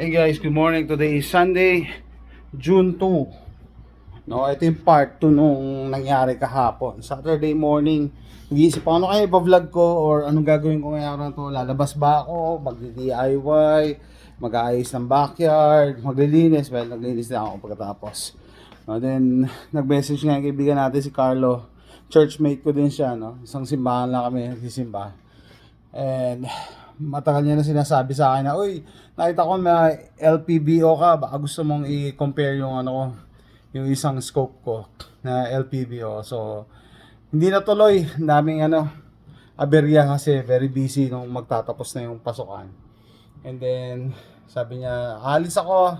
Hey guys, good morning. Today is Sunday, June 2. No, ito yung part 2 nung nangyari kahapon. Saturday morning, nag-iisip ako, ano kaya ipa-vlog ko or anong gagawin ko ngayong araw na to? Lalabas ba ako? Mag-DIY? Mag-aayos ng backyard? Maglilinis? Well, naglinis na ako pagkatapos. Then, nag-message nga yung kaibigan natin si Carlo. Churchmate ko din siya, no? Isang simbahan lang kami nagsisimba. And matagal niya na sinasabi sa akin na, uy, nakita ko may LPBO ka, baka gusto mong i-compare yung ano ko, yung isang scope ko na LPBO. So, hindi na tuloy, daming aberya kasi very busy nung magtatapos na yung pasukan. And then, sabi niya, alis ako,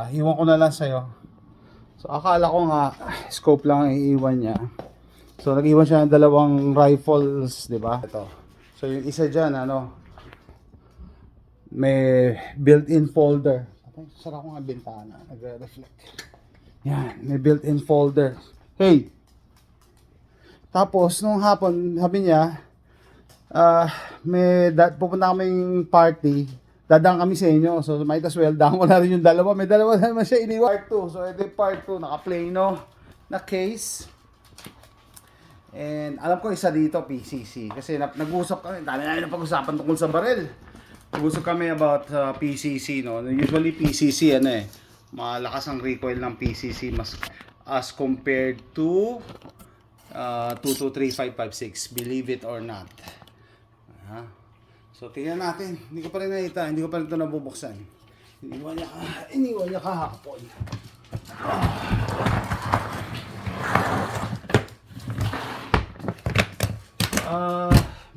iwan ko na lang sa'yo. So, akala ko nga, scope lang ang iiwan niya. So, nag-iwan siya ng dalawang rifles, di ba? Ito. So, yung isa dyan, may built-in folder. Sara ko nga bintana, nagre-reflect. Yan, may built-in folder. Hey! Tapos, nung hapon, sabi niya, pupunta kaming party, dadaan kami sa inyo. So, might as well, daan ko na rin yung dalawa. May dalawa naman siya iniwan. Part 2. So, ito yung part 2, naka-plano na case. And alam ko isa dito, PCC. Kasi nag-usap kami, dami namin na pag-usapan tungkol sa baril. Nag-usap kami about PCC, no? Usually PCC, malakas ang recoil ng PCC as compared to 223-556, believe it or not. So, tingnan natin. Hindi ko pa rin nakita, hindi ko pa rin ito nabubuksan. Iniwan niya kahapon.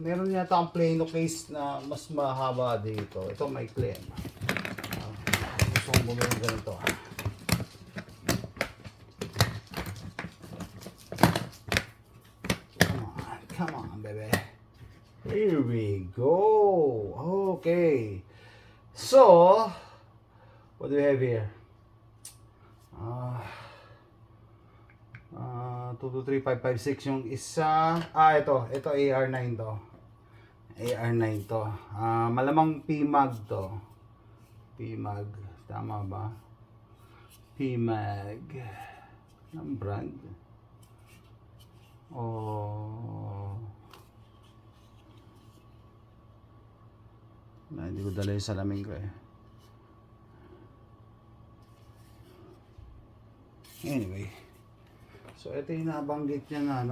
Meron yata ang plano case na mas mahaba dito. Ito may claim. Gusto kong bumili ganito. Come on, baby. Here we go. Okay. So, what do we have here? 223-556 yung isa. Ito AR9 to. AR9 to. Malamang PMAG to. PMAG. Tama ba? PMAG. Ang brand. Hindi ko dala yung salamin ko eh. Anyway. So, ito yung nabanggit niya na,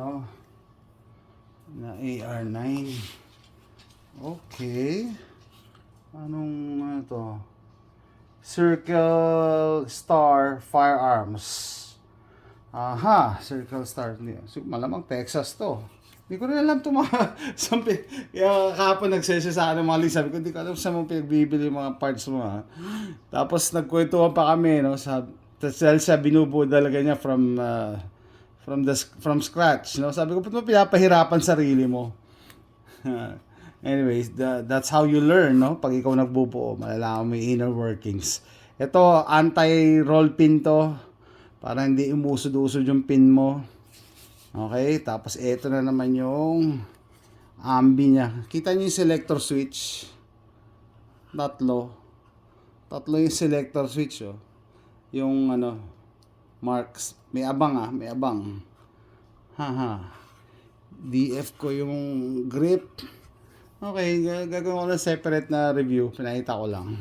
na AR9. Okay. Anong to? Circle Star Firearms. Circle Star. Malamang Texas to. Hindi ko rin alam ito mga kaya kahapon nagsesya sa akin mga sabi ko, hindi ko alam saan mo pinagbibili yung mga parts mo Tapos nagkwentuhan pa kami, dahil siya binubuo talaga niya from scratch, Sabi ko, ba't mo pinapahirapan sarili mo? Anyways, that's how you learn, Pag ikaw nagbubuo, malalaman mo yung inner workings. Ito, anti-roll pin to, para hindi umusod-usod yung pin mo. Okay, tapos ito na naman yung ambi niya. Kita niyo yung selector switch. Tatlo yung selector switch, Yung marks. May abang may abang. DF ko yung grip. Okay, gagawin ko na separate na review. Pinakita ko lang.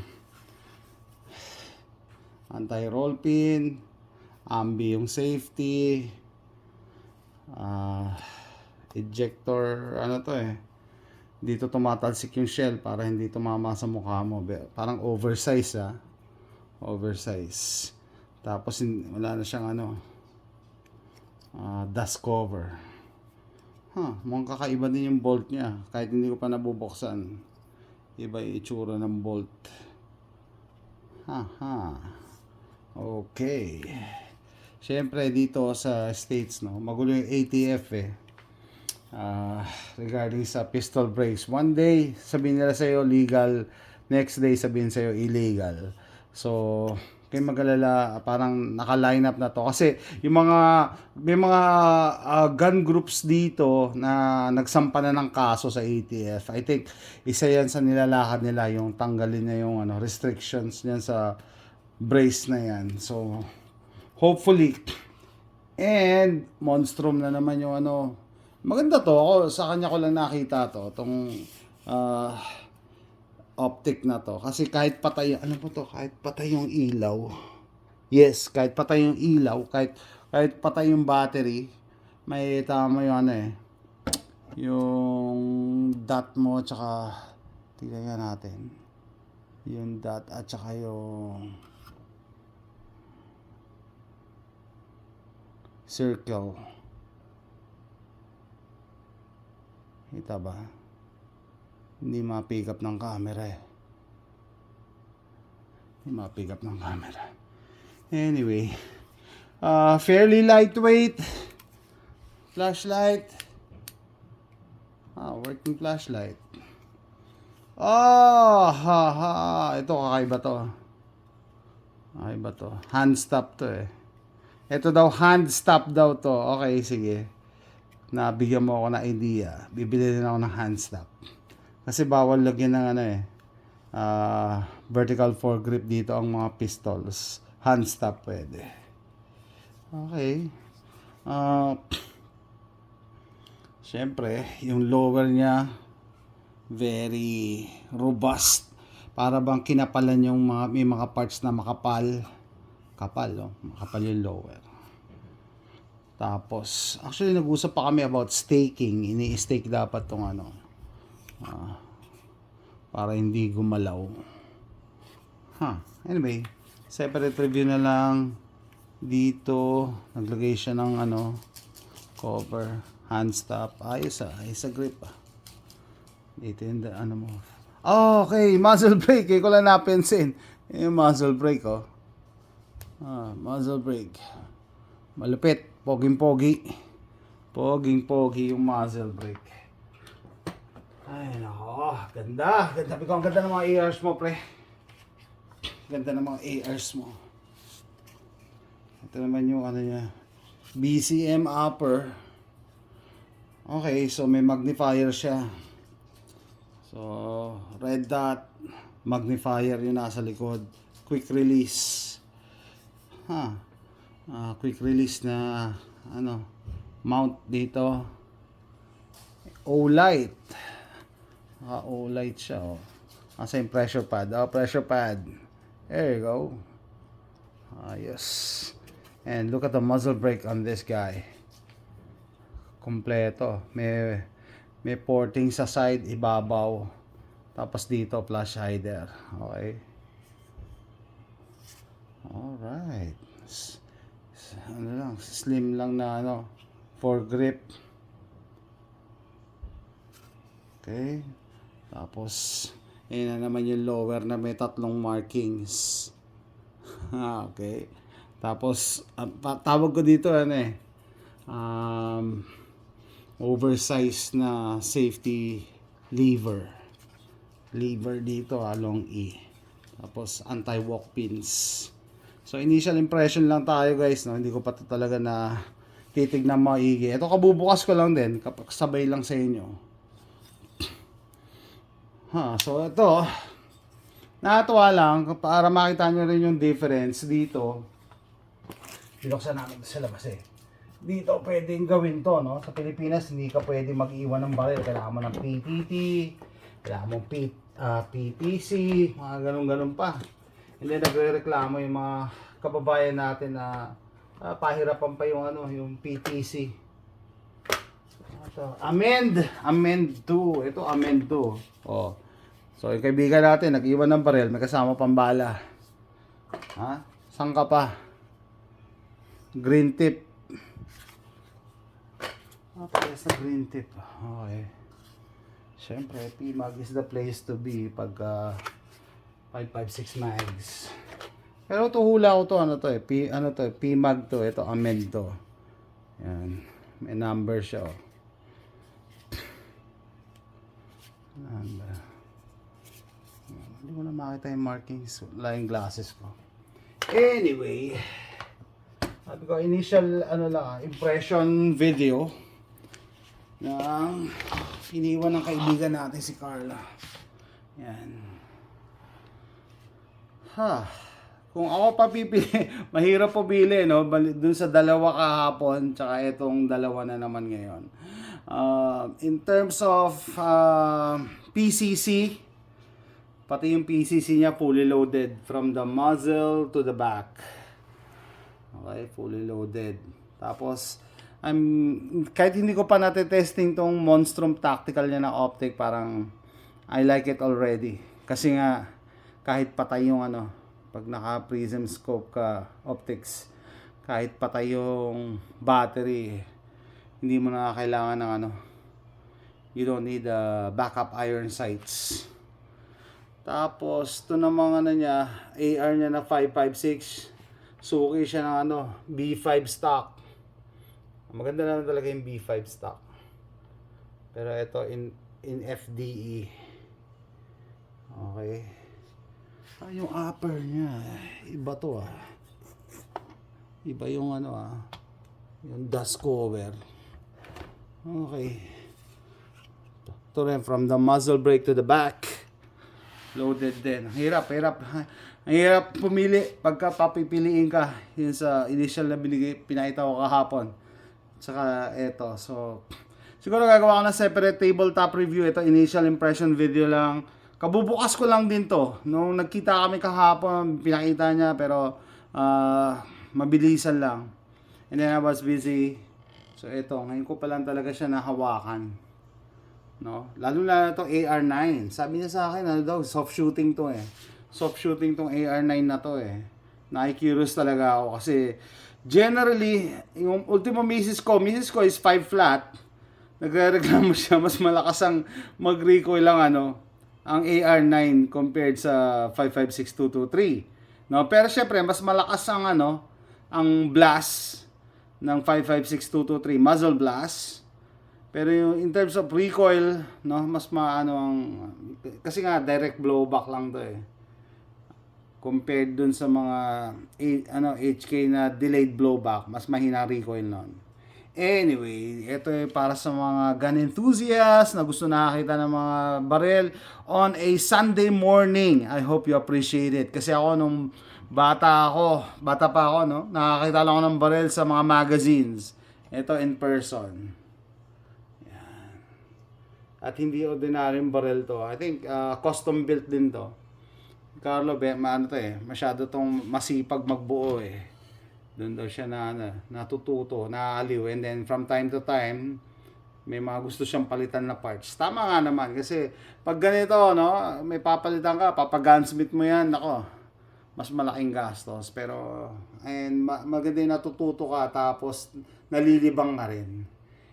Anti-roll pin. Ambi yung safety. Ejector, dito tumatalsik yung shell para hindi tumama sa mukha mo. Parang oversize, Oversize. Tapos wala na siyang dust cover. Mukhang kakaiba din yung bolt niya. Kahit hindi ko pa nabubuksan. Iba yung itsura ng bolt. Okay. Siyempre dito sa States, magulo yung ATF regarding sa pistol brakes. One day, sabihin nila sa'yo legal. Next day, sabihin sa'yo illegal. So, kayo mag-alala, parang naka-line up na to. Kasi yung may mga gun groups dito na nagsampa na ng kaso sa ATF. I think isa yan sa nilalakad nila, yung tanggalin na yung restrictions niyan sa brace na yan. So, hopefully, and Monstrum na naman yung maganda to. Ako, sa kanya ko lang nakita to. Itong optic na to. Kasi kahit patay, kahit patay yung ilaw. Yes, kahit patay yung ilaw, kahit patay yung battery, may tama yung yung dot mo, tsaka, tingnan natin. Yung dot at tsaka yung circle. Kita ba? Hindi ma-pick up ng camera eh. Hindi ma-pick up ng camera. Anyway, fairly lightweight flashlight. Working flashlight. Ito kakaiba to. Kakaiba to. Hand stop to eh. Ito daw, hand stop daw to. Okay, sige. Nabigyan mo ako ng idea. Bibili din ako ng hand stop. Kasi bawal lagyan ng vertical foregrip dito ang mga pistols. Hand stop pwede. Okay. Siyempre, yung lower niya, very robust. Para bang kinapalan yung may mga parts na makapal. Makapal yung lower. Tapos, actually nag-usap pa kami about staking. Ini-stake dapat tong para hindi gumalaw. Anyway, separate review na lang dito. Naglagay siya ng cover, hand stop. Ayos ayos sa grip Dito yung mo. Okay, muzzle brake. Ko lang napansin. Yung muzzle brake muzzle brake. Malupit. Poging-pogi. Poging-pogi yung muzzle brake. Ay, nako. Ganda. Ganda. Ang ganda ng mga ears mo, pre. Ganda ng mga ears mo. Ito naman yung niya. BCM upper. Okay, so may magnifier siya. So, red dot. Magnifier yung nasa likod. Quick release. Quick release na mount dito. O-light. O-light siya Asa yung pressure pad? Pressure pad. There you go. Yes. And look at the muzzle brake on this guy. Kompleto. May porting sa side, ibabaw. Tapos dito, flash hider. Okay. Alright. Slim lang na foregrip. Okay. Tapos, yun na naman yung lower na may tatlong markings. Okay. Tapos, tawag ko dito oversized na safety lever. Lever dito long E. Tapos, anti-walk pins. So, initial impression lang tayo guys, Hindi ko pa talaga na titignan maigi. Ito kabubukas ko lang din, kapag sabay lang sa inyo. So, ito, nakatuwa lang, para makita nyo rin yung difference dito. Binuksan namin sa labas Dito pwedeng gawin to, Sa Pilipinas, hindi ka pwede mag-iwan ng baril. Kailangan mo ng PTT, kailangan mo PPC, mga ganun-ganun pa. Hindi nagre-reklamo yung mga kababayan natin na pahirapan pa yung PTC. Ito, amend 2. Ito amend 2. So yung kaibigan natin nag-iwan ng baril, may kasama pang bala. Saan ka pa? Green tip. Pares na green tip. Okay. Siyempre, PMAG is the place to be pag 5.56 mags. Pero ito hula ko to, PMAG to, ito amend to. Yan. May number siya Number. Hindi ko na makita yung markings. Wala yung glasses ko. Anyway, sabi ko, initial impression video na iniwan ng kaibigan natin si Carla. Yan. Kung ako papipili, mahirap pumili, no? Dun sa dalawa kahapon, tsaka itong dalawa na naman ngayon. In terms of PCC, pati yung PCC niya fully loaded from the muzzle to the back. Okay, fully loaded. Tapos, kahit hindi ko pa natetesting tong Monstrum Tactical niya na optic, parang I like it already. Kasi nga, kahit patay yung pag naka prism scope ka optics, kahit patay yung battery, hindi mo na kailangan ng you don't need backup iron sights. Tapos ito namang niya, AR niya na 5.56, suki siya ng B5 stock. Maganda naman talaga yung B5 stock, pero ito in FDE. Okay. Yung upper niya, iba to iba yung yung dust cover. Okay. Ito rin, from the muzzle brake to the back, loaded din. Ang hirap pumili pagka papipiliin ka yun sa initial na pinakita ko kahapon. Saka ito, so siguro gagawa ko ng separate tabletop review. Ito initial impression video lang. Kabubukas ko lang din to. Nung nagkita kami kahapon, pinakita niya, pero mabilisan lang. And then I was busy. So ito, ngayon ko pa lang talaga siya nahawakan. No? Lalo na itong AR9. Sabi niya sa akin, soft shooting to Soft shooting tong AR9 na to Nakikurious talaga ako kasi generally, yung ultimo misis ko is 5 flat. Nagre-reklamo siya, mas malakas ang mag-recoil lang ang AR9 compared sa 5.56.223. No, pero syempre mas malakas ang ang blast ng 5.56.223 muzzle blast. Pero yung in terms of recoil, no, mas kasi nga direct blowback lang 'to compared dun sa mga HK na delayed blowback, mas mahina recoil nun. Anyway, ito para sa mga gun enthusiasts na gusto nakakita ng mga barel on a Sunday morning. I hope you appreciate it. Kasi ako nung bata pa ako, no, nakakita lang ako ng barel sa mga magazines. Ito in person. Yan. At hindi ordinary barel to. I think custom built din to. Carlo, masyado tong masipag magbuo Doon daw siya natututo, naaaliw, and then from time to time may mga gusto siyang palitan na parts. Tama nga naman kasi pag ganito, no, may papalitan ka, papagunsmith mo yan, mas malaking gastos, pero maganda yung natututo ka tapos nalilibang ka rin.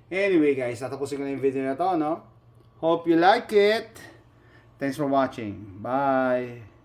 Anyway guys, tatapusin ko na yung video na to, no. Hope you like it. Thanks for watching. Bye.